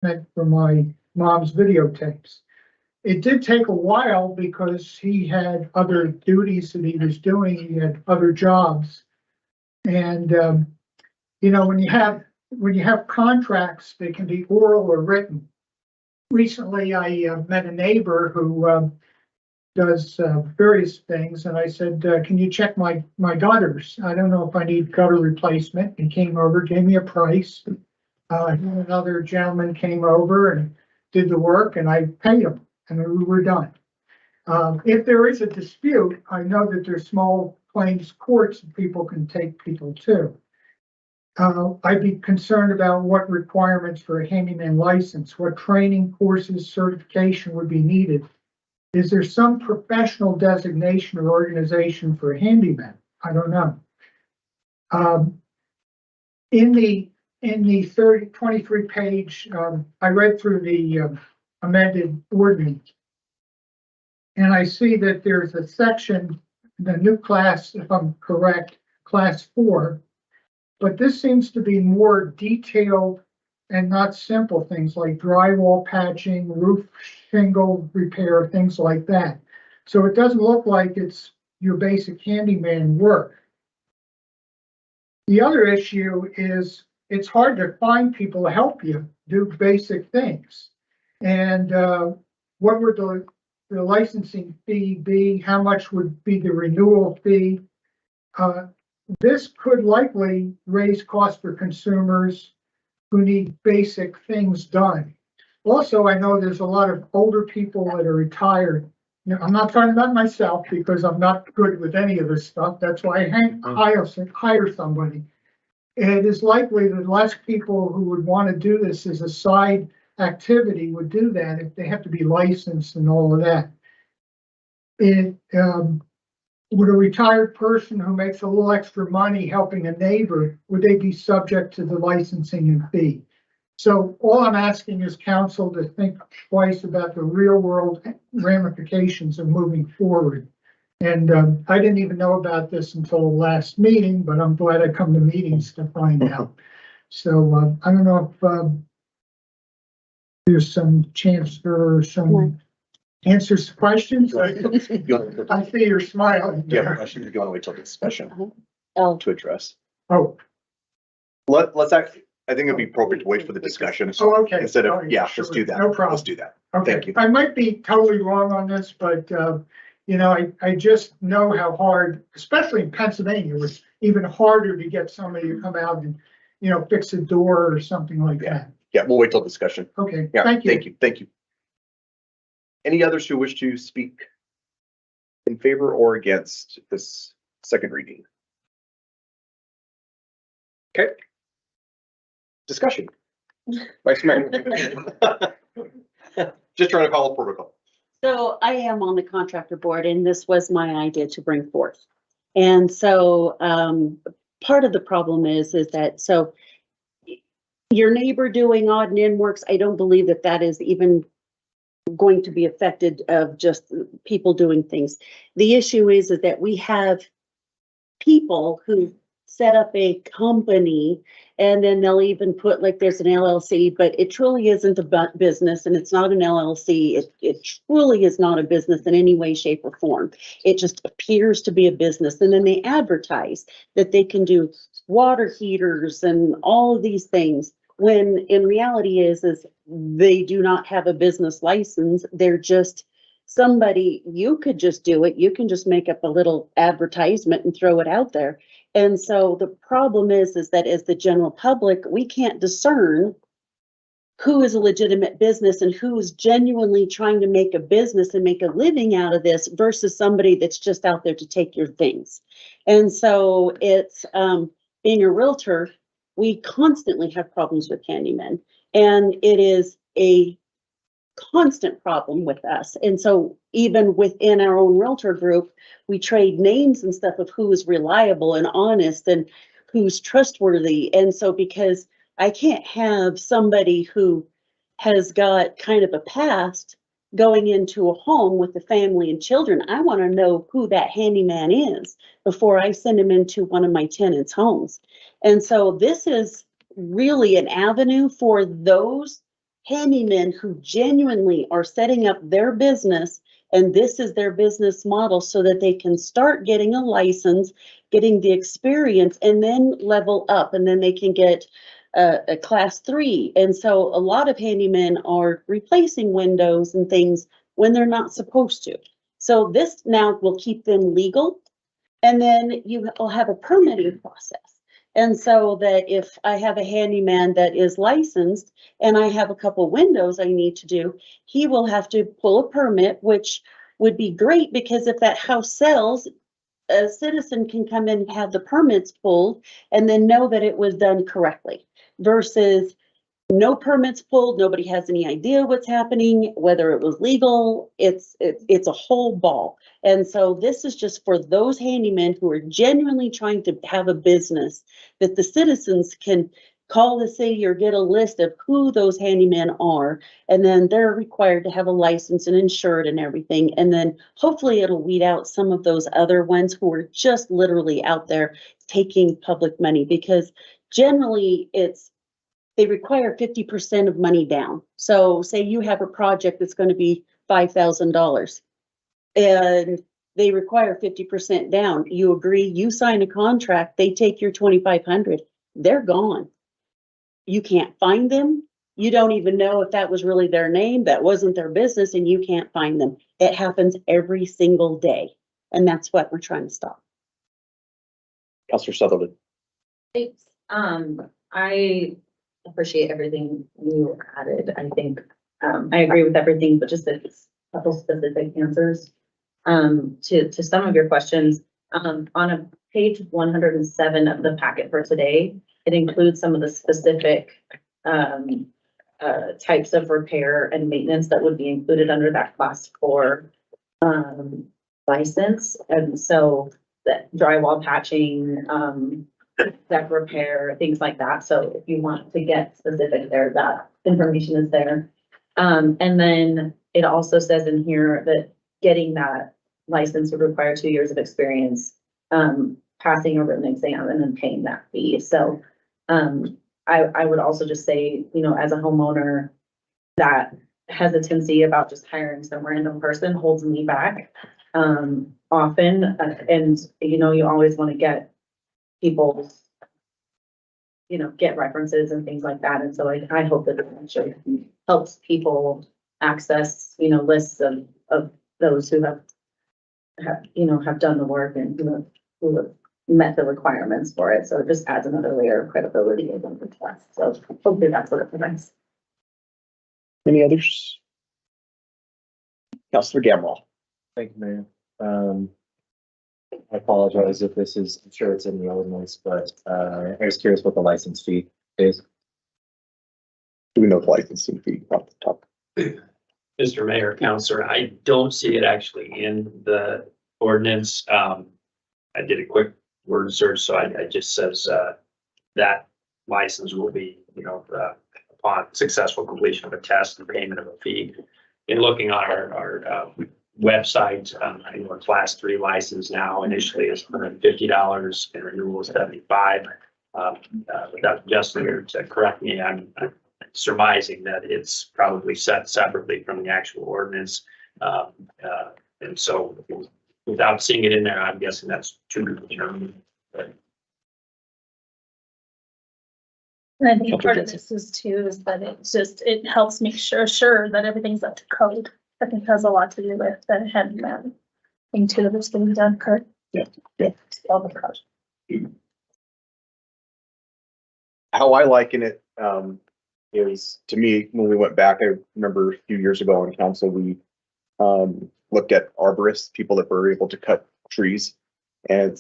for my mom's videotapes. It did take a while because he had other duties that he was doing. He had other jobs. And, you know, when you have contracts, they can be oral or written. Recently, I met a neighbor who does various things, and I said, can you check my gutters? I don't know if I need gutter replacement. He came over, gave me a price. Another gentleman came over and did the work, and I paid him, and we were done. If there is a dispute, I know that there's small claims courts and people can take people to. I'd be concerned about what requirements for a handyman license, what training, courses, certification would be needed. Is there some professional designation or organization for a handyman? I don't know. In the 23 page, I read through the amended ordinance, and I see that there's a section, the new class, if I'm correct, class 4, but this seems to be more detailed and not simple things like drywall patching, roof shingle repair, things like that. So it doesn't look like it's your basic handyman work. The other issue is it's hard to find people to help you do basic things. And what would the licensing fee be? How much would be the renewal fee? This could likely raise costs for consumers who need basic things done. Also, I know there's a lot of older people that are retired. You know, I'm not talking about myself because I'm not good with any of this stuff. That's why I hire somebody. It is likely that less people who would want to do this as a side activity would do that if they have to be licensed and all of that. Would a retired person who makes a little extra money helping a neighbor, would they be subject to the licensing and fee? So all I'm asking is council to think twice about the real world ramifications of moving forward. And I didn't even know about this until the last meeting, but I'm glad I come to meetings to find out. So I don't know if there's some chance for some answers to questions. I see you're smiling. Do you have a question? Do you want to wait till discussion to address? Oh, Let's actually, I think it'd be appropriate to wait for the discussion. oh, okay. Instead of, Sorry, yeah, sure. let's do that. No problem. Let's do that. Okay. Thank you. I might be totally wrong on this, but you know, I just know how hard, especially in Pennsylvania, it was even harder to get somebody to come out and, you know, fix a door or something like that. Yeah, we'll wait till discussion. Okay, Yeah, thank you. Thank you. Thank you. Any others who wish to speak in favor or against this second reading? Okay. Discussion. Vice Mayor. Just trying to follow protocol. So I am on the contractor board, and this was my idea to bring forth. And so part of the problem is that, so your neighbor doing odd and end works, I don't believe that that is even going to be affected of just people doing things. The issue is that we have people who set up a company, and then they'll even put like there's an LLC, but it truly isn't a business, and it's not an LLC. It truly is not a business in any way, shape, or form. It just appears to be a business, and then they advertise that they can do water heaters and all of these things, when in reality is they do not have a business license. They're just somebody, you could just do it. You can just make up a little advertisement and throw it out there. And so the problem is that as the general public, we can't discern who is a legitimate business and who is genuinely trying to make a business and make a living out of this versus somebody that's just out there to take your things. And so it's being a realtor, we constantly have problems with handymen, and it is a constant problem with us. And so even within our own realtor group, we trade names and stuff of who is reliable and honest and who's trustworthy. And so because I can't have somebody who has got kind of a past going into a home with a family and children, I want to know who that handyman is before I send him into one of my tenants' homes. And so this is really an avenue for those handymen who genuinely are setting up their business, and this is their business model, so that they can start getting a license, getting the experience, and then level up, and then they can get a class 3. And so a lot of handymen are replacing windows and things when they're not supposed to. So this now will keep them legal, and then you will have a permitting process. And so that if I have a handyman that is licensed and I have a couple windows I need to do, he will have to pull a permit, which would be great, because if that house sells, a citizen can come in and have the permits pulled and then know that it was done correctly, versus no permits pulled, nobody has any idea what's happening, whether it was legal. It's a whole ball. And so this is just for those handymen who are genuinely trying to have a business, that the citizens can call the city or get a list of who those handymen are, and then they're required to have a license and insured and everything. And then hopefully it'll weed out some of those other ones who are just literally out there taking public money, because generally they require 50% of money down. So say you have a project that's going to be $5,000 and they require 50% down. You agree, you sign a contract, they take your 2,500, they're gone. You can't find them. You don't even know if that was really their name, that wasn't their business, and you can't find them. It happens every single day. And that's what we're trying to stop. Counselor Sutherland. Thanks. I appreciate everything you added. I think, I agree with everything, but just a couple specific answers, to some of your questions. On a page 107 of the packet for today, it includes some of the specific, types of repair and maintenance that would be included under that class 4, license. And so that drywall patching, deck repair, things like that. So if you want to get specific there, that information is there. And then it also says in here that getting that license would require 2 years of experience, passing a written exam and then paying that fee. So, I would also just say, you know, as a homeowner, that hesitancy about just hiring some random person holds me back, often. And, you know, you always want to get people, you know, get references and things like that. And so I hope that it actually helps people access, you know, lists of those who have, you know, have done the work and who have met the requirements for it. So it just adds another layer of credibility within the class. So hopefully that's what it provides. Any others? Counselor Gamble. Thank you, Mayor. I apologize if this is, I'm sure it's in the ordinance, but I was curious what the license fee is. Do we know the licensing fee off the top? Mr. Mayor, Counselor, I don't see it actually in the ordinance. I did a quick word search, so I just says that license will be, you know, upon successful completion of a test and payment of a fee. In looking on our website, I know a class 3 license now initially is $150 and renewal is $75. Without Justin here to correct me, I'm surmising that it's probably set separately from the actual ordinance. And so without seeing it in there, I'm guessing that's to be determined. But And I think part of this is too, is that it helps make sure that everything's up to code. I think has a lot to do with the handyman thing too, that's getting done, Kurt. Yeah. All the code. How I liken it, is, to me, when we went back, I remember a few years ago on council, we looked at arborists, people that were able to cut trees. And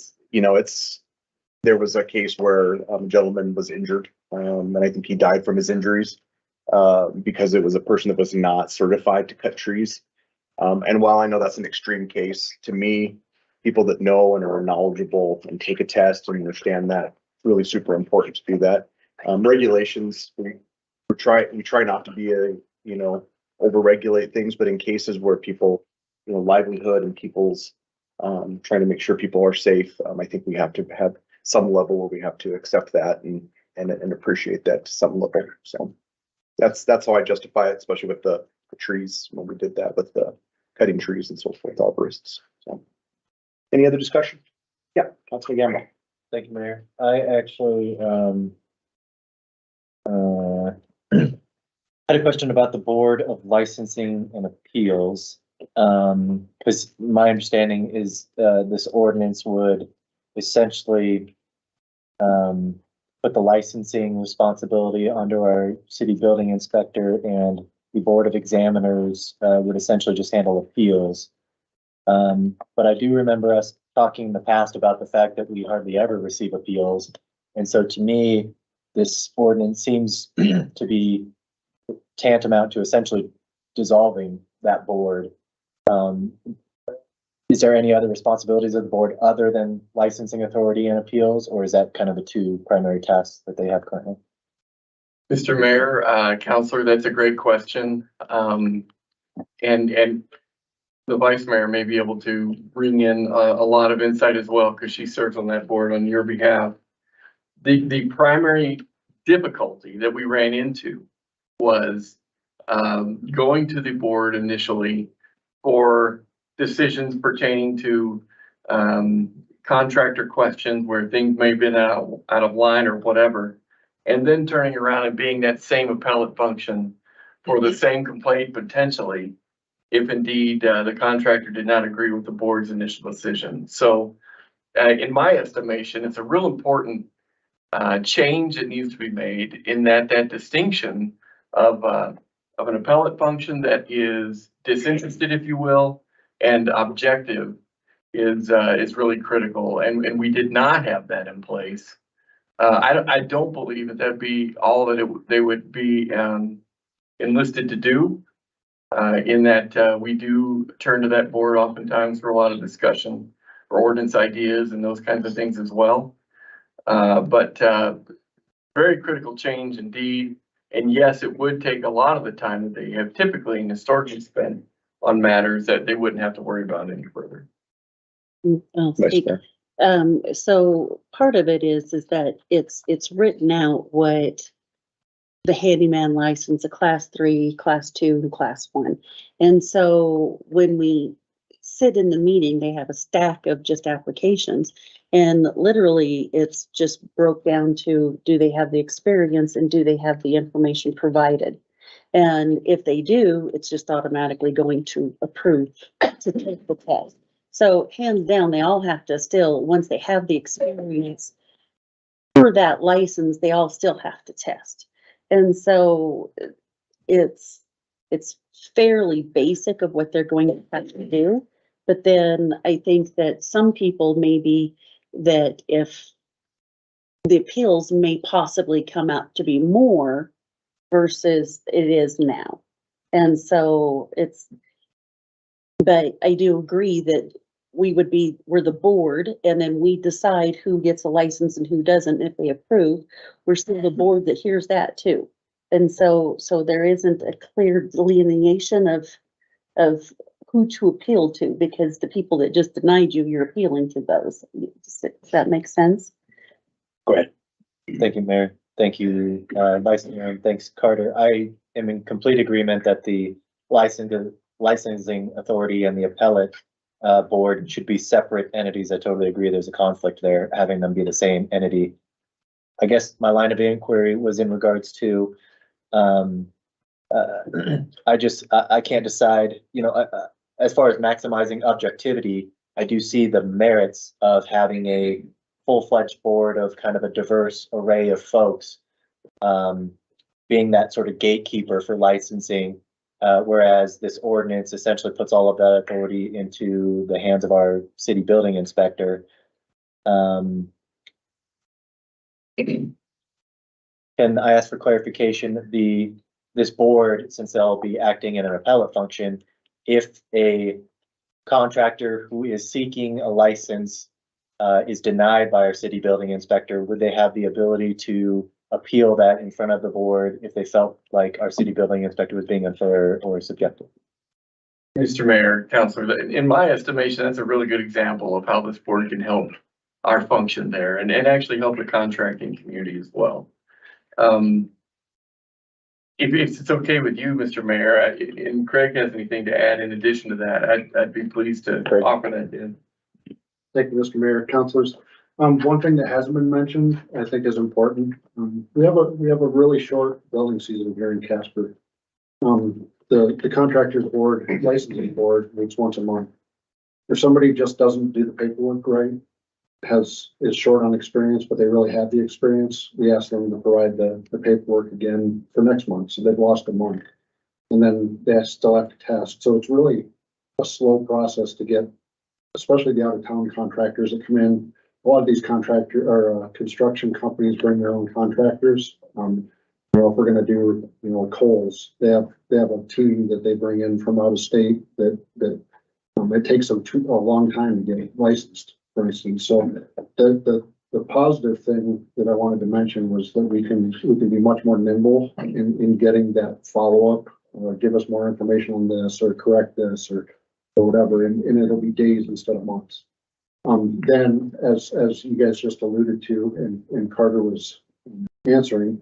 there was a case where a gentleman was injured, and I think he died from his injuries because it was a person that was not certified to cut trees. And while I know that's an extreme case, to me, people that know and are knowledgeable and take a test and understand that, it's really super important to do that. Regulations, we try not to be over-regulate things, but in cases where people, livelihood and people's trying to make sure people are safe, I think we have to have some level where we have to accept that and appreciate that to some level. So That's how I justify it, especially with the trees, when we did that with the cutting trees and so forth, arborists. So, any other discussion? Yeah, Councilman Gamble. Thank you, Mayor. I actually, had a question about the Board of Licensing and Appeals. Because my understanding is, this ordinance would essentially, put the licensing responsibility under our city building inspector, and the Board of Examiners, would essentially just handle appeals. But I do remember us talking in the past about the fact that we hardly ever receive appeals. And so to me, this ordinance seems to be tantamount to essentially dissolving that board. Is there any other responsibilities of the board other than licensing authority and appeals, or is that kind of the two primary tasks that they have currently? Mr. Mayor, Counselor, that's a great question. And the Vice Mayor may be able to bring in a lot of insight as well, because she serves on that board on your behalf. The primary difficulty that we ran into was going to the board initially for decisions pertaining to contractor questions where things may have been out of line or whatever, and then turning around and being that same appellate function for the same complaint potentially, if indeed the contractor did not agree with the board's initial decision. So in my estimation, it's a real important change that needs to be made, in that distinction of an appellate function that is disinterested, if you will, and objective is really critical. And we did not have that in place. I don't believe that that'd be all that they would be enlisted to do. In that we do turn to that board oftentimes for a lot of discussion or ordinance ideas and those kinds of things as well. But very critical change indeed. And yes, it would take a lot of the time that they have typically and historically spent on matters that they wouldn't have to worry about any further. I'll speak. So part of it is that it's written out what the handyman license, a class 3, class 2, and class 1. And so when we sit in the meeting, they have a stack of just applications, and literally it's just broke down to, do they have the experience and do they have the information provided? And if they do, it's just automatically going to approve to take the test. So hands down, they all have to still, once they have the experience for that license, they all still have to test. And so it's fairly basic of what they're going to have to do. But then I think that some people maybe that if the appeals may possibly come out to be more versus it is now. And so but I do agree that we're the board, and then we decide who gets a license and who doesn't. If they approve, we're still the board that hears that too. And so there isn't a clear delineation of who to appeal to, because the people that just denied you, you're appealing to those. Does that make sense? Go ahead. Thank you, Mayor. Thank you, Vice Mayor, and thanks, Carter. I am in complete agreement that the licensing authority and the appellate board should be separate entities. I totally agree. There's a conflict there, having them be the same entity. I guess my line of inquiry was in regards to, I can't decide, as far as maximizing objectivity, I do see the merits of having a full-fledged board of kind of a diverse array of folks, being that sort of gatekeeper for licensing. Whereas this ordinance essentially puts all of that authority into the hands of our city building inspector. Can I ask for clarification? This board, since they'll be acting in an appellate function, if a contractor who is seeking a license is denied by our city building inspector, would they have the ability to appeal that in front of the board if they felt like our city building inspector was being unfair or subjective? Mr. Mayor, Counselor, in my estimation, that's a really good example of how this board can help our function there and actually help the contracting community as well. if it's okay with you, Mr. Mayor, and Craig has anything to add in addition to that, I'd be pleased to Craig. offer that in. Thank you, Mr. Mayor, councilors. One thing that hasn't been mentioned, I think is important. We have a really short building season here in Casper. The contractors board, licensing board meets once a month. If somebody just doesn't do the paperwork right, is short on experience, but they really have the experience, we ask them to provide the paperwork again for next month. So they've lost a month. And then they still have to test. So it's really a slow process to get, especially the out of town contractors that come in. A lot of these construction companies bring their own contractors. You know, if we're gonna do, you know, Kohl's, they have a team that they bring in from out of state that it takes them a long time to get licensed, for instance. So the positive thing that I wanted to mention was that we can be much more nimble in getting that follow-up, give us more information on this or correct this or whatever, and it'll be days instead of months. Then as you guys just alluded to and Carter was answering,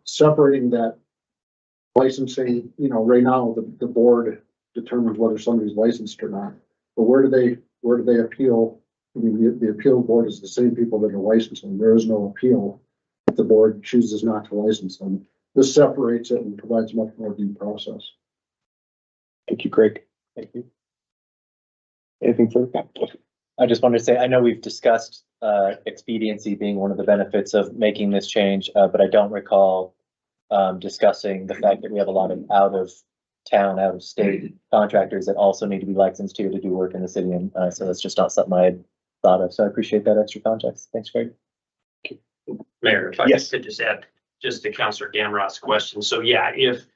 separating that licensing, you know, right now the board determines whether somebody's licensed or not. But where do they appeal? I mean, the appeal board is the same people that are licensing. There is no appeal if the board chooses not to license them. This separates it and provides much more due process. Thank you, Craig. Thank you. Anything further? I just wanted to say, I know we've discussed expediency being one of the benefits of making this change, but I don't recall discussing the fact that we have a lot of out of town, out of state contractors that also need to be licensed here to do work in the city. And so that's just not something I had thought of. So I appreciate that extra context. Thanks, Greg. Mayor, if I Yes. could just add, just to Councilor Gamrot's question. So yeah, if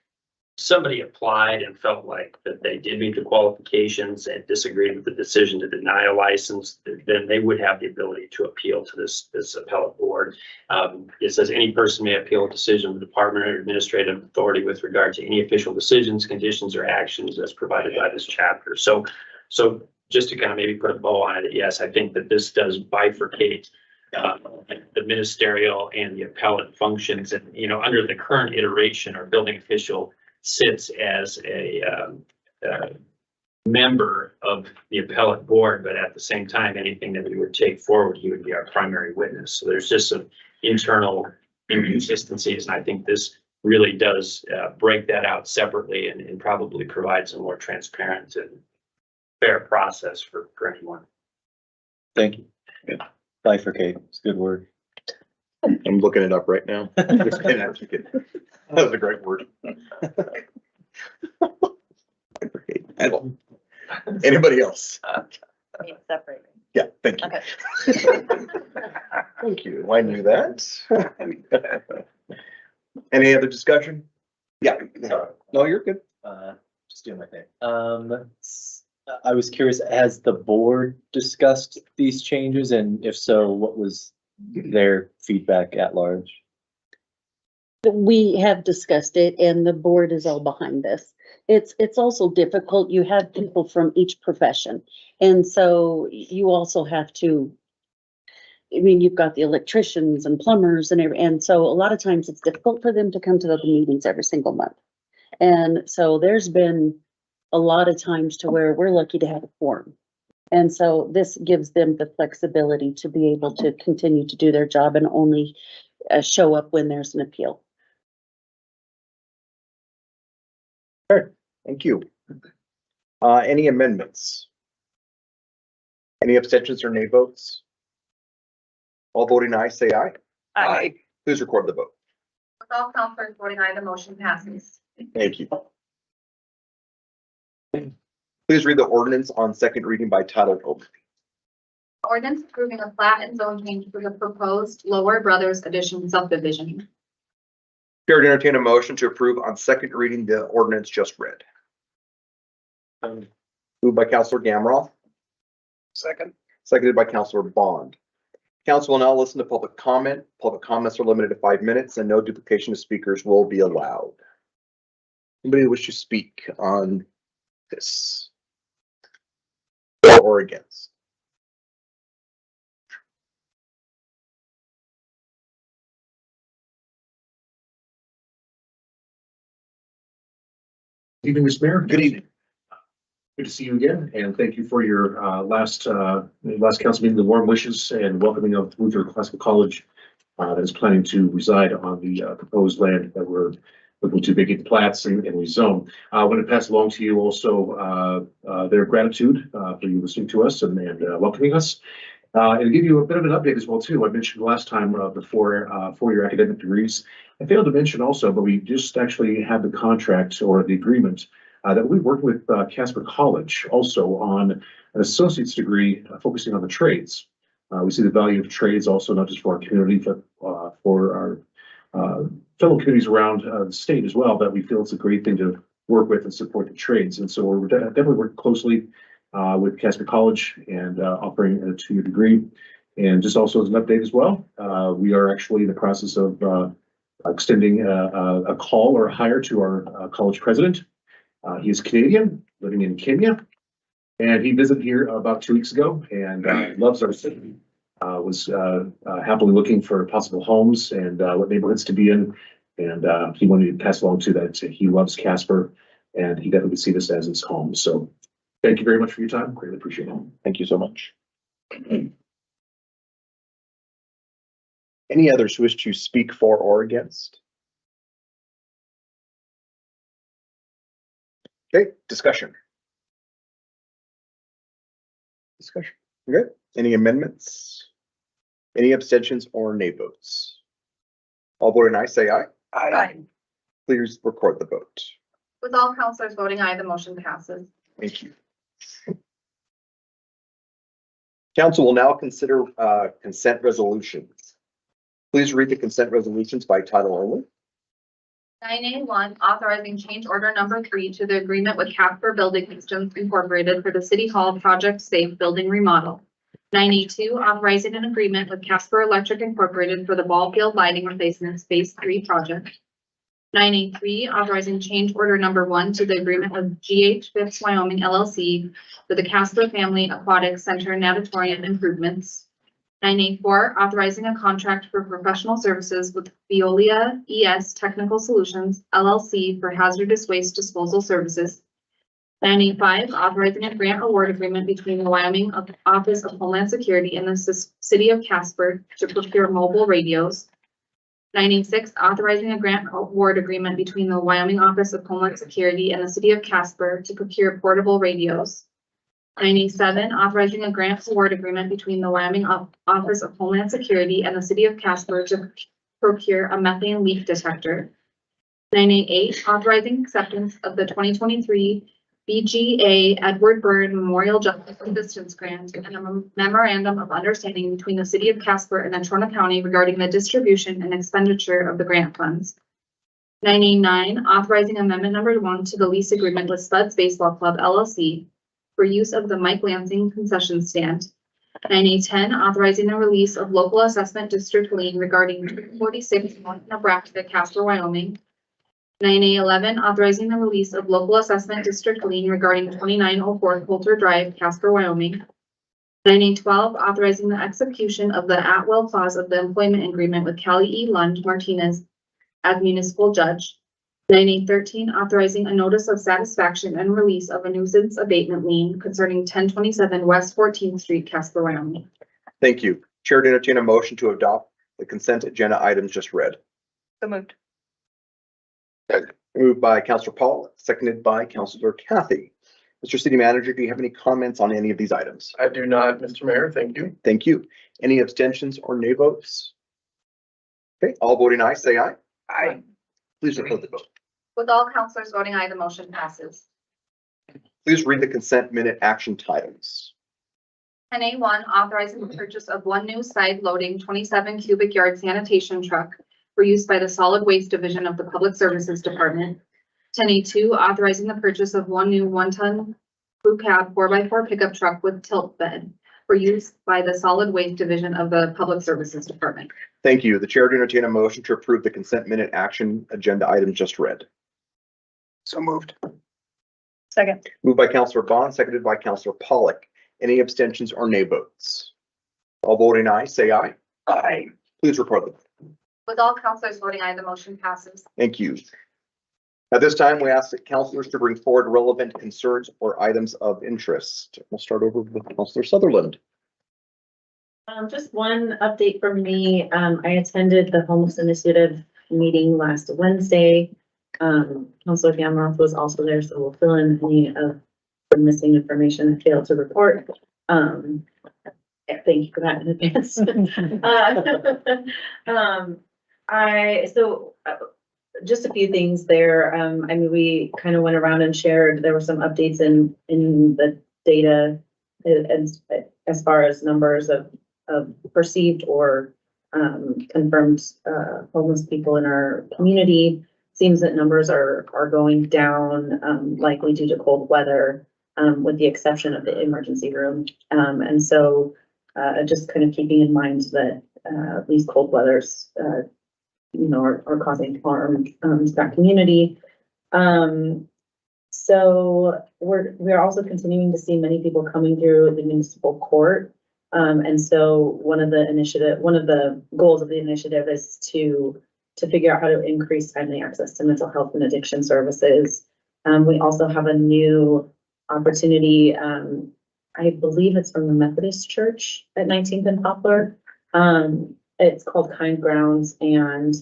somebody applied and felt like that they did meet the qualifications and disagreed with the decision to deny a license, then they would have the ability to appeal to this appellate board. It says any person may appeal a decision of the Department or Administrative Authority with regard to any official decisions, conditions, or actions as provided by this chapter. So just to kind of maybe put a bow on it, yes, I think that this does bifurcate the ministerial and the appellate functions. And, you know, under the current iteration, our building official sits as a member of the appellate board, but at the same time, anything that we would take forward, he would be our primary witness. So there's just some internal inconsistencies, and I think this really does break that out separately and probably provides a more transparent and fair process for anyone. Thank you. Bifurcate, it's a good word. I'm looking it up right now. Just kidding, I'm just kidding. That was a great word. Anybody else? Separating. Yeah, thank you. Okay. Thank you. I knew that. Any other discussion? Yeah. No, you're good. Just doing my thing. I was curious, has the board discussed these changes? And if so, what was their feedback at large? We have discussed it and the board is all behind this. It's also difficult. You have people from each profession. And so you also have to, I mean, you've got the electricians and plumbers and so a lot of times it's difficult for them to come to the meetings every single month. And so there's been a lot of times to where we're lucky to have a quorum. And so this gives them the flexibility to be able to continue to do their job and only show up when there's an appeal. Thank you. Any amendments? Any abstentions or nay votes? All voting aye, say aye. Aye. Please record the vote. With all counselors voting aye, the motion passes. Thank you. Please read the ordinance on second reading by title only. Ordinance approving a plat and zone change for the proposed Lower Brothers Addition subdivision. Chair to entertain a motion to approve on second reading the ordinance just read. Moved by Councilor Gamroth. Second. Seconded by Councilor Bond. Council will now listen to public comment. Public comments are limited to 5 minutes and no duplication of speakers will be allowed. Anybody wish to speak on this? Or against? Evening, Mr. Mayor. Good evening. Good to see you again, and thank you for your last council meeting, the warm wishes and welcoming of Luther Classical College that is planning to reside on the proposed land that we're looking to vacate the plats and rezone. I want to pass along to you also their gratitude for you listening to us and welcoming us. And give you a bit of an update as well too. I mentioned last time before for your academic degrees. I failed to mention also, but we just actually had the contract or the agreement that we worked with Casper College also on an associate's degree focusing on the trades. We see the value of trades also not just for our community, but for our fellow communities around the state as well, that we feel it's a great thing to work with and support the trades. And so we're definitely working closely with Casper College and offering a 2-year degree. And just also as an update as well, we are actually in the process of extending a call or a hire to our college president. He is Canadian, living in Kenya, and he visited here about 2 weeks ago and loves our city. Was happily looking for possible homes and what neighborhoods to be in. And he wanted to pass along to that he loves Casper and he definitely see this as his home. So thank you very much for your time. Greatly appreciate it. Thank you so much. Any others who wish to speak for or against? Okay, discussion. Discussion. Okay, any amendments? Any abstentions or nay votes? All voting aye, say aye. Aye. Please record the vote. With all counselors voting aye, the motion passes. Thank you. Council will now consider consent resolutions. Please read the consent resolutions by title only. 9A1, authorizing change order number 3 to the agreement with Casper Building Systems Incorporated for the City Hall Project Safe Building Remodel. 9A2, authorizing an agreement with Casper Electric Incorporated for the ball field lighting replacements Phase 3 project. 9A3, authorizing change order number 1 to the agreement with GH Phipps Wyoming LLC for the Casper Family Aquatic Center natatorium improvements. 9A4, authorizing a contract for professional services with Veolia ES Technical Solutions LLC for hazardous waste disposal services. 9A5, authorizing a grant award agreement between the Wyoming Office of Homeland Security and the City of Casper to procure mobile radios. 9A6, authorizing a grant award agreement between the Wyoming Office of Homeland Security and the City of Casper to procure portable radios. 9A7, authorizing a grant award agreement between the Wyoming Office of Homeland Security and the City of Casper to procure a methane leak detector. 9A8, authorizing acceptance of the 2023 BGA Edward Byrne Memorial Justice Assistance Grant and a memorandum of understanding between the City of Casper and Natrona County regarding the distribution and expenditure of the grant funds. 9A9, authorizing amendment number 1 to the lease agreement with Spuds Baseball Club LLC for use of the Mike Lansing concession stand. 9A10, authorizing the release of local assessment district lien regarding 46 North Nebraska, Casper, Wyoming. 9A11, authorizing the release of local assessment district lien regarding 2904 Coulter Drive, Casper, Wyoming. 9A12, authorizing the execution of the at-will clause of the employment agreement with Callie E. Lund Martinez as municipal judge. 9A13, authorizing a notice of satisfaction and release of a nuisance abatement lien concerning 1027 West 14th Street, Casper, Wyoming. Thank you. Chair to entertain a motion to adopt the consent agenda items just read. So moved. Moved by Councilor Paul, seconded by Councilor Kathy. Mr. City Manager, do you have any comments on any of these items? I do not, Mr. Mayor. Thank you. Thank you. Any abstentions or nay votes? Okay, all voting aye, say aye. Aye. Please record the vote. With all counselors voting aye, the motion passes. Please read the consent minute action items. 10A1, authorizing the purchase of 1 new side loading 27 cubic yard sanitation truck for use by the Solid Waste Division of the Public Services Department. 10A2, authorizing the purchase of 1 new 1-ton crew cab 4x4 pickup truck with tilt bed for use by the Solid Waste Division of the Public Services Department. Thank you. The chair to entertain a motion to approve the consent minute action agenda items just read. So moved. Second. Moved by Councilor Bond, seconded by Councilor Pollock. Any abstentions or nay votes? All voting aye, say aye. Aye. Please report the vote. With all counselors voting aye, the motion passes. Thank you. At this time, we ask that counselors to bring forward relevant concerns or items of interest. We'll start over with Counselor Sutherland. Just one update from me. I attended the homeless initiative meeting last Wednesday. Councilor Gamroth was also there, so we'll fill in any of the missing information I failed to report. Thank you for that in advance. Just a few things there. I mean, we kind of went around and shared, there were some updates in the data and as far as numbers of perceived or confirmed homeless people in our community. Seems that numbers are going down, likely due to cold weather, with the exception of the emergency room. And so just kind of keeping in mind that these cold weathers, are causing harm to that community. So we're also continuing to see many people coming through the municipal court. And so one of the goals of the initiative is to figure out how to increase timely access to mental health and addiction services. We also have a new opportunity. I believe it's from the Methodist Church at 19th and Poplar. It's called Kind Grounds, and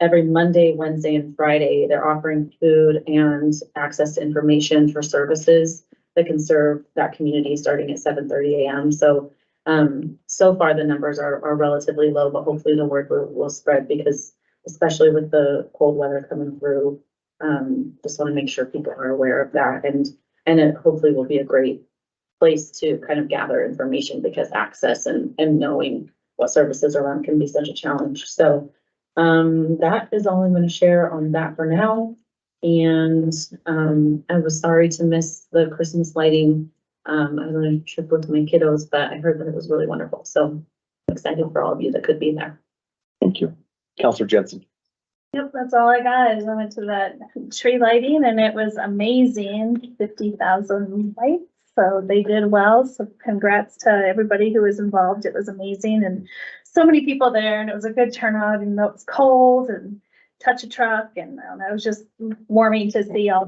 every Monday, Wednesday, and Friday, they're offering food and access to information for services that can serve that community starting at 7:30 a.m. So far the numbers are relatively low, but hopefully the word will spread, because especially with the cold weather coming through, just want to make sure people are aware of that, and it hopefully will be a great place to kind of gather information, because access and knowing what services are around can be such a challenge. So that is all I'm going to share on that for now. And I was sorry to miss the Christmas lighting. I was on a trip with my kiddos, but I heard that it was really wonderful. So I'm excited for all of you that could be there. Thank you. Counselor Jensen. Yep, that's all I got. I went to that tree lighting and it was amazing. 50,000 lights. So they did well. So congrats to everybody who was involved. It was amazing, and so many people there, and it was a good turnout, even though it was cold, and touch a truck, and it was just warming to see all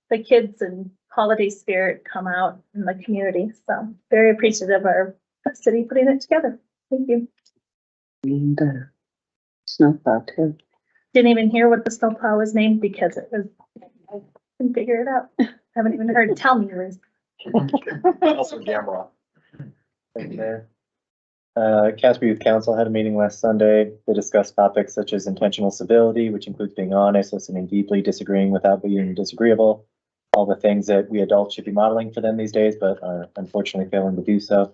the kids and holiday spirit come out in the community. So very appreciative of our city putting it together. Thank you. And snowplow too. Didn't even hear what the snowplow was named because I couldn't figure it out. Haven't even heard it tell me. Counselor Gamroth. Thank you, Mayor. Casper Youth Council had a meeting last Sunday. They discussed topics such as intentional civility, which includes being honest, listening deeply, disagreeing without being disagreeable. All the things that we adults should be modeling for them these days, but are unfortunately failing to do so.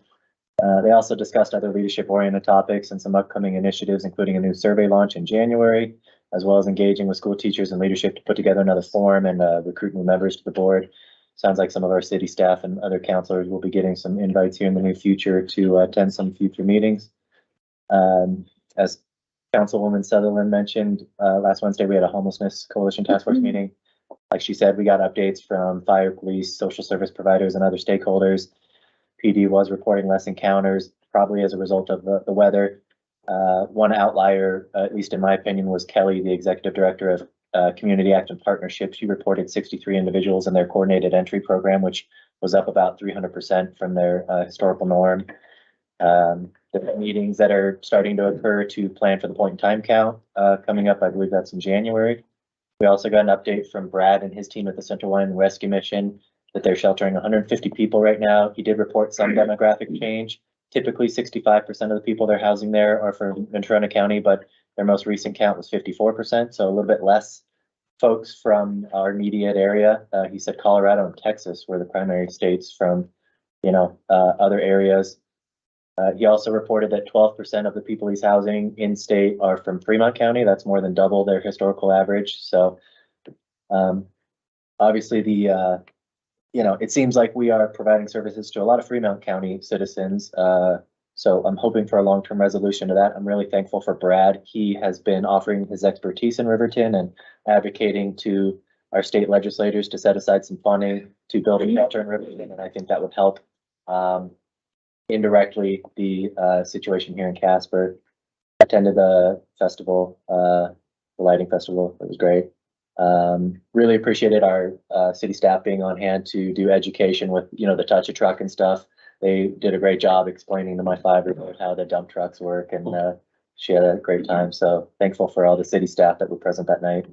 They also discussed other leadership-oriented topics and some upcoming initiatives, including a new survey launch in January, as well as engaging with school teachers and leadership to put together another forum and recruit new members to the board. Sounds like some of our city staff and other counselors will be getting some invites here in the near future to attend some future meetings. As Councilwoman Sutherland mentioned, last Wednesday we had a homelessness coalition task force meeting. Like she said, we got updates from fire, police, social service providers, and other stakeholders. PD was reporting less encounters, probably as a result of the weather. One outlier, at least in my opinion, was Kelly, the executive director of Community Action Partnership. She reported 63 individuals in their coordinated entry program, which was up about 300% from their historical norm. The meetings that are starting to occur to plan for the point in time count coming up, I believe that's in January. We also got an update from Brad and his team at the Central Wyoming Rescue Mission that they're sheltering 150 people right now. He did report some demographic change. Typically 65% of the people they're housing there are from Ventura County, but their most recent count was 54%, so a little bit less folks from our immediate area. He said Colorado and Texas were the primary states from, other areas. He also reported that 12% of the people he's housing in state are from Fremont County. That's more than double their historical average. So obviously it seems like we are providing services to a lot of Fremont County citizens. So I'm hoping for a long-term resolution to that. I'm really thankful for Brad. He has been offering his expertise in Riverton and advocating to our state legislators to set aside some funding to build a shelter in Riverton. And I think that would help indirectly the situation here in Casper. Attended the festival, the lighting festival. It was great. Really appreciated our city staff being on hand to do education with, the touch a truck and stuff. They did a great job explaining to my 5-year-old how the dump trucks work, and she had a great time. So thankful for all the city staff that were present that night.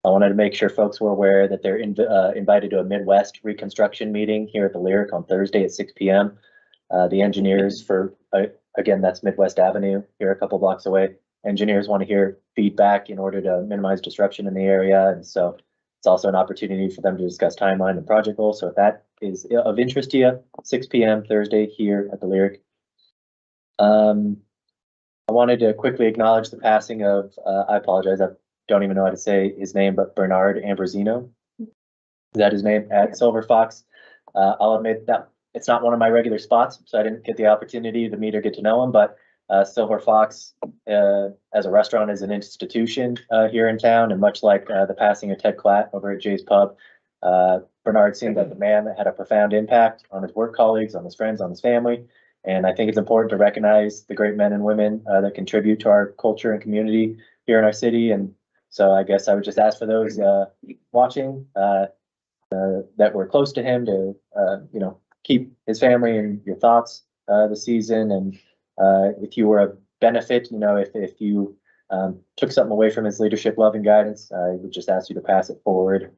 I wanted to make sure folks were aware that they're invited to a Midwest reconstruction meeting here at the Lyric on Thursday at 6 p.m. The engineers again, that's Midwest Avenue here a couple blocks away. Engineers want to hear feedback in order to minimize disruption in the area. And so it's also an opportunity for them to discuss timeline and project goals. So if that is of interest to you, 6 p.m. Thursday here at the Lyric. I wanted to quickly acknowledge the passing of, I apologize, I don't even know how to say his name, but Bernard Ambrosino. Is that his name? At Silver Fox. I'll admit that it's not one of my regular spots, so I didn't get the opportunity to meet or get to know him, but Silver Fox as a restaurant is an institution here in town, and much like the passing of Ted Klatt over at Jay's Pub, Bernard seemed like a man that had a profound impact on his work colleagues, on his friends, on his family. And I think it's important to recognize the great men and women that contribute to our culture and community here in our city. And so I guess I would just ask for those watching that were close to him to, keep his family in your thoughts this season. And if you were a benefit, if you took something away from his leadership, love, and guidance, I would just ask you to pass it forward.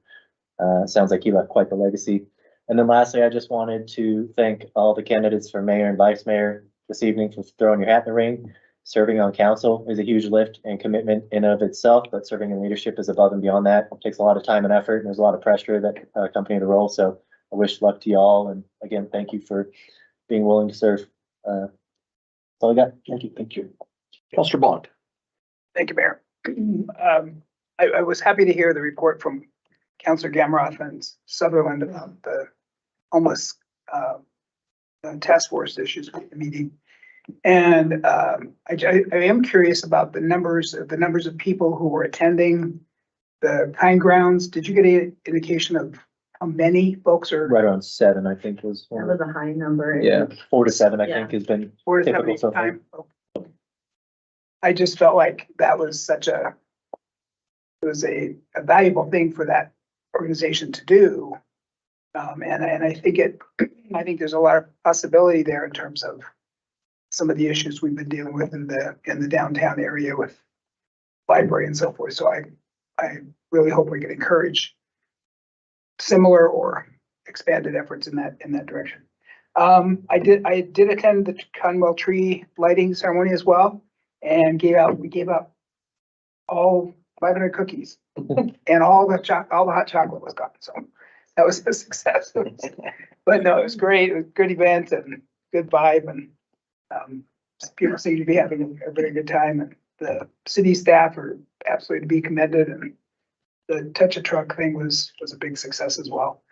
Sounds like he left quite the legacy. And then lastly, I just wanted to thank all the candidates for mayor and vice mayor this evening for throwing your hat in the ring. Serving on council is a huge lift and commitment in and of itself, but serving in leadership is above and beyond that. It takes a lot of time and effort, and there's a lot of pressure that accompany the role. So I wish luck to you all. And again, thank you for being willing to serve. That's all I got. Thank you. Thank you. Councilor Bond. Thank you, Mayor. I was happy to hear the report from Councilor Gamroth and Sutherland about the homeless task force issues with the meeting. And I am curious about the numbers of people who were attending the Kind Grounds. Did you get any indication of how many folks are? Right around 7, I think was. That was a high number. Yeah, 4 to 7, I Yeah. think has been 4 to 7 typical so far. time. I just felt like that was it was a valuable thing for that organization to do. And I think there's a lot of possibility there in terms of some of the issues we've been dealing with in the downtown area with library and so forth. So I really hope we can encourage similar or expanded efforts in that direction. I did attend the Conwell tree lighting ceremony as well, and we gave out all 500 cookies and all the hot chocolate was gone. So that was a success. But no, it was great. It was a good event and good vibe, and people seem to be having a very good time. And the city staff are absolutely to be commended, and the touch a truck thing was a big success as well.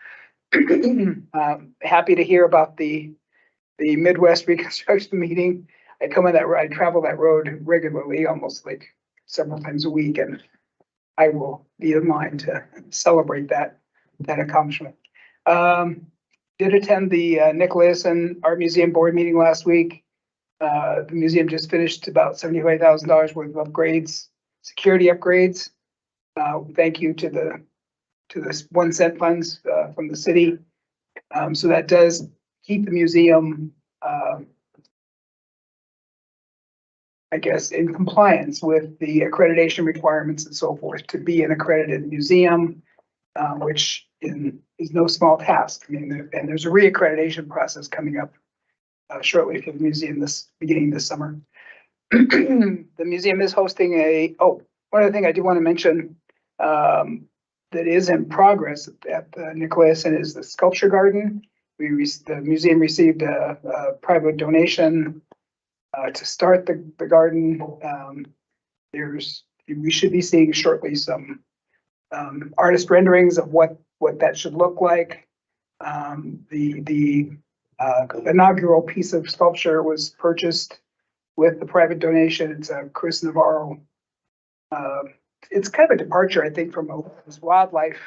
Happy to hear about the Midwest reconstruction meeting. I travel that road regularly, almost like several times a week, and I will be in line to celebrate that accomplishment. Did attend the Nicholas and Art Museum board meeting last week. The museum just finished about $75,000 worth of upgrades, security upgrades. Thank you to the 1 cent funds from the city. So that does keep the museum, I guess, in compliance with the accreditation requirements and so forth to be an accredited museum, which is no small task. I mean, and there's a reaccreditation process coming up shortly for the museum beginning this summer. The museum is hosting one other thing I do want to mention that is in progress at the Nicholas and is the sculpture garden. The museum received a private donation to start the garden. We should be seeing shortly some artist renderings of what that should look like. The inaugural piece of sculpture was purchased with the private donation. It's a Chris Navarro. It's kind of a departure, I think, from a wildlife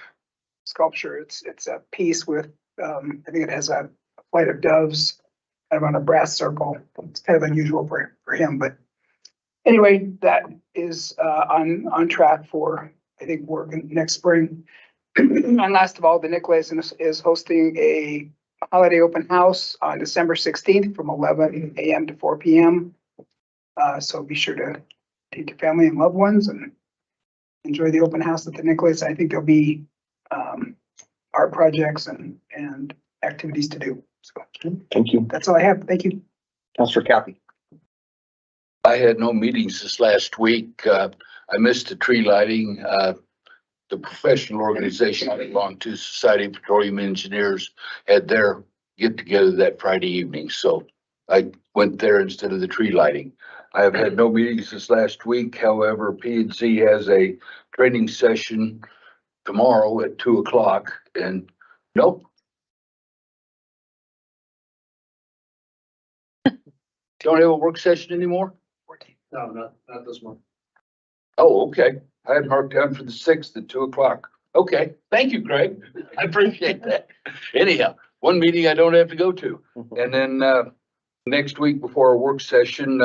sculpture. It's a piece with, I think it has a flight of doves kind of on a brass circle. It's kind of unusual for him, but anyway, that is on track for I think, working next spring. And last of all, the Nicholas is hosting a holiday open house on December 16th from 11 a.m. to 4 p.m. So be sure to take your family and loved ones and enjoy the open house at the Nicholas. I think there'll be art projects and activities to do. So Thank you. that's all I have. Thank you. Councilor Cappy. I had no meetings this last week. I missed the tree lighting. The professional organization I belong to, Society of Petroleum Engineers, had their get together that Friday evening. So I went there instead of the tree lighting. I have had no meetings this last week. However, P&Z has a training session tomorrow at 2:00 and nope. Don't have a work session anymore? No, not this month. Oh, okay. I had marked down for the 6th at 2:00. Okay, thank you, Greg. I appreciate that. Anyhow, one meeting I don't have to go to. And then, next week before our work session,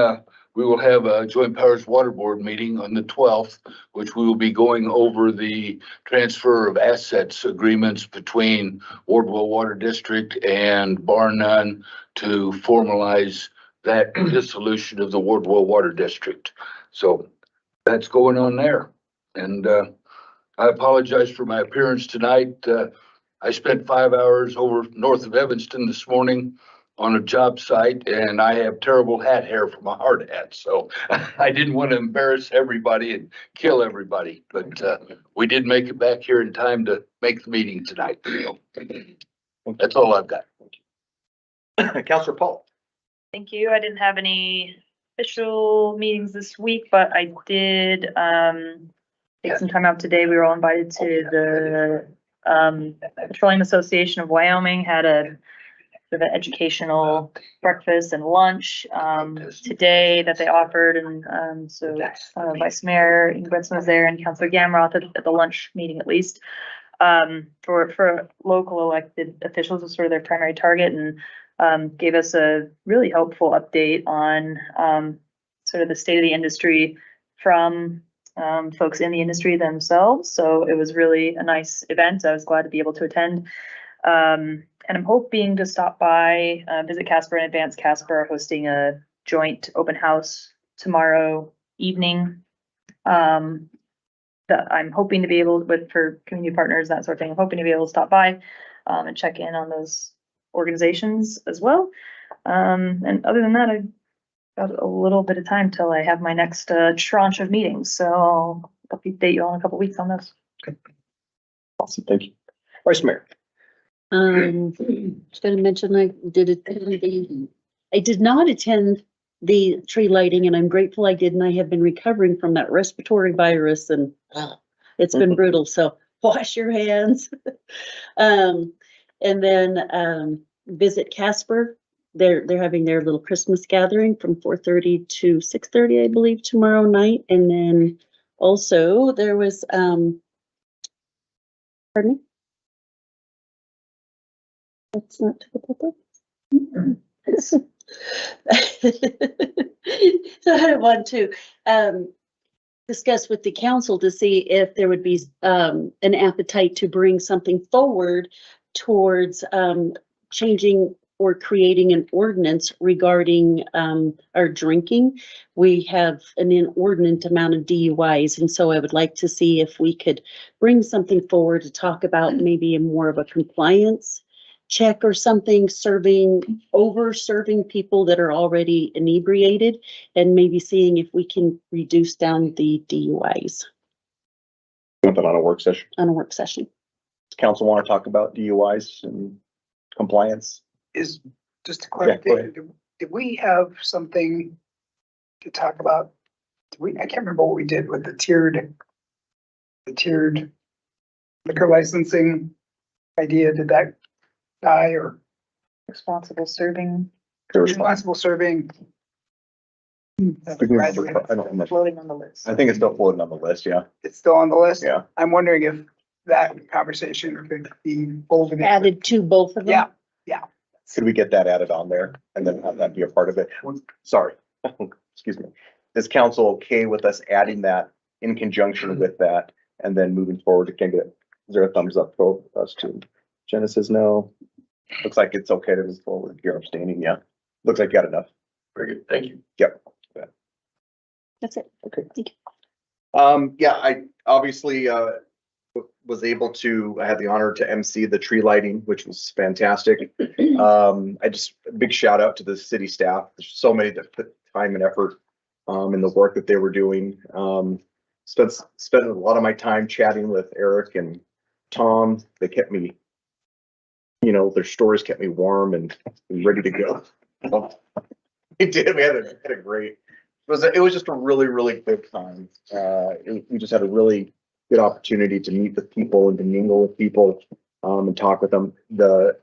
we will have a Joint Powers Water Board meeting on the 12th, which we will be going over the transfer of assets agreements between Wardwell Water District and Bar None to formalize that dissolution of the Wardwell Water District. So that's going on there. And I apologize for my appearance tonight. I spent 5 hours over north of Evanston this morning on a job site, and I have terrible hat hair from a hard hat. So I didn't want to embarrass everybody and kill everybody, but we did make it back here in time to make the meeting tonight. So that's all I've got. Councilor Paul. Thank you. I didn't have any official meetings this week, but I did take some time out today. We were all invited to the Petroleum Association of Wyoming, had a sort of an educational breakfast and lunch today that they offered, and so Vice Mayor Ingridson was there and Councilor Gamroth at the lunch meeting at least. For local elected officials was sort of their primary target, and gave us a really helpful update on sort of the state of the industry from folks in the industry themselves. So it was really a nice event. I was glad to be able to attend. And I'm hoping to stop by, visit Casper and Advance Casper are hosting a joint open house tomorrow evening. That I'm hoping to be able for community partners, that sort of thing. I'm hoping to be able to stop by and check in on those organizations as well. And other than that, I've got a little bit of time till I have my next tranche of meetings. So I'll update you all in a couple weeks on this. Awesome. Thank you. Vice Mayor. Just gonna mention I did not attend the tree lighting, and I'm grateful I did, and I have been recovering from that respiratory virus, and it's been brutal, so wash your hands. And then visit Casper. They're having their little Christmas gathering from 4:30 to 6:30, I believe, tomorrow night. And then also there was pardon me? That's not to the public. So I want to discuss with the council to see if there would be an appetite to bring something forward towards changing or creating an ordinance regarding our drinking. We have an inordinate amount of DUIs, and so I would like to see if we could bring something forward to talk about maybe a more of a compliance check or something, serving people that are already inebriated, and maybe seeing if we can reduce down the DUIs Want that on a work session? on a work session. Does council want to talk about DUIs and compliance? Is, just to Yeah, go clarify, ahead. did we have something to talk about? I can't remember what we did with the tiered liquor licensing idea. Did that die, or Responsible serving, responsible serving? I don't remember. floating on the list. I think it's still floating on the list, yeah. It's still on the list? Yeah. I'm wondering if that conversation could be folded in. Added to both of them? Yeah. Could we get that added on there and then have that be a part of it? Sorry, excuse me. Is council okay with us adding that in conjunction with that And then moving forward, it can get, is there a thumbs up for us too? Jenna says no. Looks like it's okay to move forward. You're abstaining, yeah. Looks like you got enough. Very good, thank you. Yep. That's it. Okay. Thank you. Yeah, I obviously, was able to, I had the honor to MC the tree lighting, which was fantastic. I just, a big shout out to the city staff. There's so many that put time and effort, in the work that they were doing. Spent a lot of my time chatting with Eric and Tom. They kept me, their stories kept me warm and ready to go. It did. We had a great, it was just a really, really good time. We just had a really good opportunity to meet with people and to mingle with people, and talk with them. The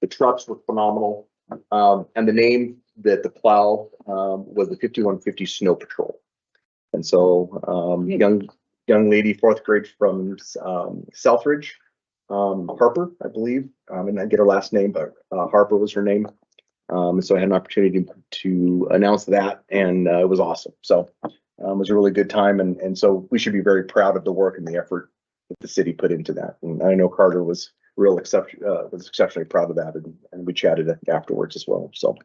trucks were phenomenal. And the name that the plow, was the 5150 Snow Patrol. And so, young lady, 4th grade from, Southridge, Harper, I believe. And I get her last name, but, Harper was her name. So I had an opportunity to announce that, and it was awesome. So it was a really good time, and so we should be very proud of the work and the effort that the city put into that. And I know Carter was exceptionally proud of that, and we chatted afterwards as well. So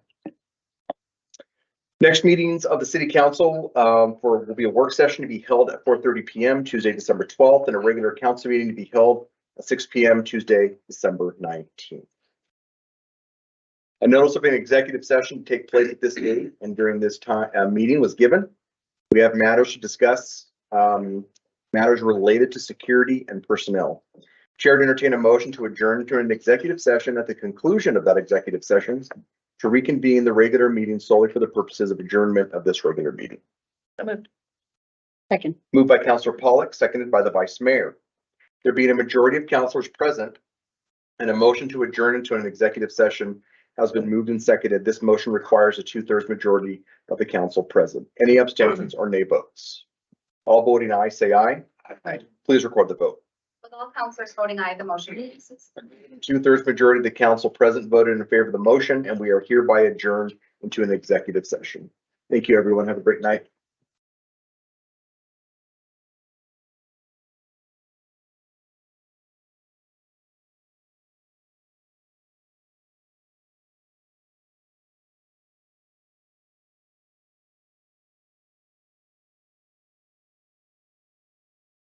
next meetings of the city council will be a work session to be held at 4:30 p.m. Tuesday, December 12th, and a regular council meeting to be held at 6 p.m. Tuesday, December 19th. A notice of an executive session to take place at this date and during this time meeting was given. We have matters to discuss, matters related to security and personnel. Chair to entertain a motion to adjourn to an executive session at the conclusion of that executive session to reconvene the regular meeting solely for the purposes of adjournment of this regular meeting. So moved. Second. Moved by Councilor Pollock, seconded by the Vice Mayor. There being a majority of councilors present and a motion to adjourn into an executive session has been moved and seconded. This motion requires a 2/3 majority of the council present. Any abstentions or nay votes? All voting aye, say aye. Aye. Please record the vote. With all councilors voting aye, the motion passes. 2/3 majority of the council present voted in favor of the motion, and we are hereby adjourned into an executive session. Thank you, everyone. Have a great night.